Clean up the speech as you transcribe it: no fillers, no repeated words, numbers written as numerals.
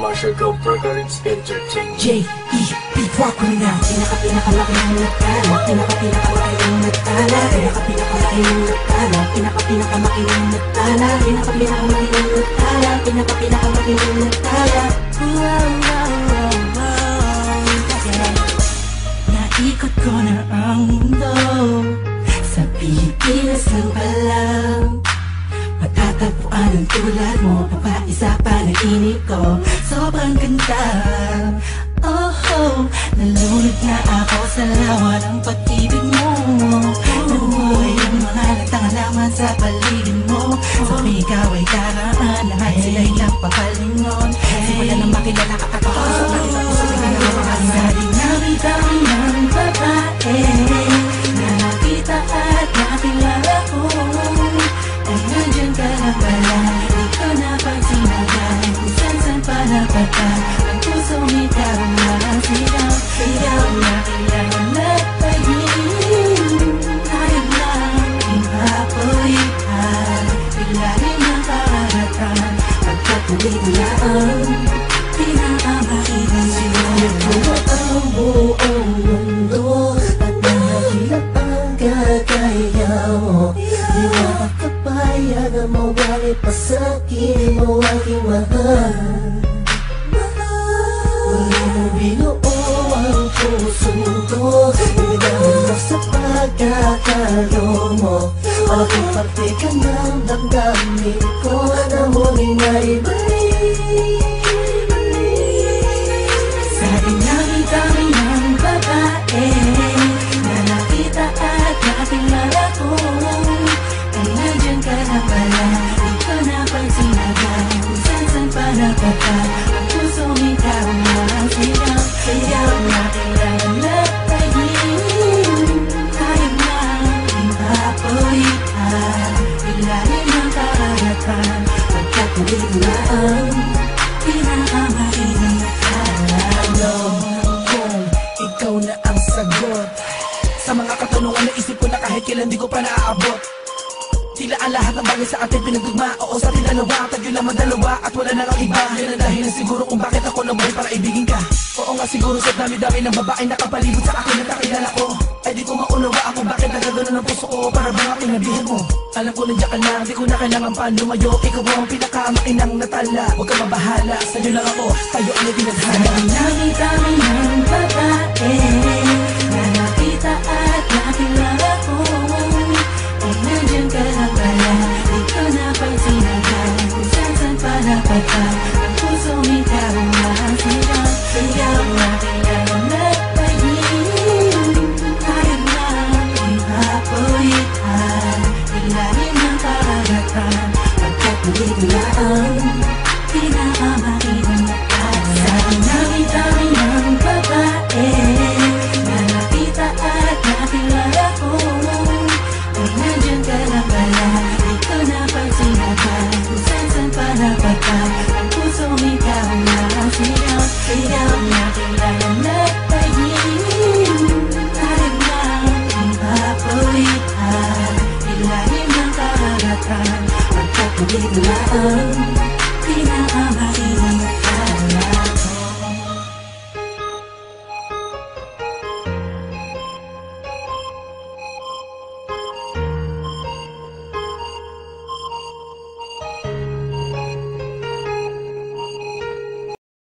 Marshall Cooper Collins Entertainment. J.E.B. Walk with me now. Pinakamalaki ng nagkala, pinakamalaki ng nagkala, pinakamalaki ng nagkala, pinakamalaki ng nagkala, pinakamalaki ng nagkala, pinakamalaki ng nagkala. Naikot ko na ang mundo, sa Pilipinas lang pala matatagpuan ang tulad mo, papaisa pa nainip ko. Sobrang ganda, oh, nalunod na ako sa lawa ng pag-ibig mo. Nabuhay ang mga nagtangalaman sa paligid mo. Sa ikaw ay karaan, lahat sila'y nagpapalingon. Simula na makilala ka ako, so nakita ko sa pinagawakan. Sa dinami-dami ng babae na nakita at nakilala ko, ay nandyan ka na pala, di ko napagsinagan. Kung saan pa napata, ang puso ikaw na sigaw. Sigaw na kailangan nagpahing, ayaw lang ipapulitan. Ilalim ng karagatan, pagkatuloy na ang pinakamakilang siya. Nagpuno ang buong mundo at nahilap ang kagaya mo. Di makakapayag ang mawali pa sa'kin mo aking mahal. Wala mong binuo ang puso ko, ibigay mo sa pagkakalo mo. Malaking parte ka ng damdamin ko na muling naibalik. Sa dinami-dami ng babae na nakita at nakilala ko, ay nandyan ka na pala, di ko napagsinagan. Kung saan pa napata, ang pusong ikaw na ang sigaw. Sigaw na kailangan nagpahing, ayaw lang ipapulitan. Ilalim ng karagatan, pagkatuloy na ang pinakamakilang nakala. Alam kung ikaw na ang sagot sa mga katanungan na isip ko na kahit kailan di ko pa naaabot. Tila ang lahat ng bagay sa atin pinagdugma. Oo, sa atin dalawa, tayo lang madalawa at wala na lang iba. Yan ang dahilan siguro kung bakit ako nabuhay para ibigin ka. Oo nga siguro sa dami-dami ng babae nakapalibot sa akin at nakilala ko, ay di ko maunawa ako bakit nagagano ng puso ko para bang aking nabihin mo. Alam ko nandiyan ka na, di ko na kailangan pa lumayo. Ikaw ang pinakamakinang natala, huwag ka mabahala, sa'yo lang ako, tayo ang itinadhana. Dami-dami ng babae na nakita at nakilala ko, ay nandyan ka na pala, di ko napagsinagan. Kung saan pa napata, ang pusong ikaw na ang sigaw. Sigaw na kailangan nagpahing, ayaw lang ipapulitan. Ilalim ng karagatan, pagkatuloy na ang pinakamakilang nakala. Sa dinami-dami ng babae na nakita at nakilala ko, ay nandyan ka na pala, di ko napagsinagan. Kung saan pa napata, ang pusong ikaw na ang sigaw. Sigaw na kailangan nagpahing, ayaw lang ipapulitan. Ilalim ng karagatan, pagkatuloy na ang pinakamakilang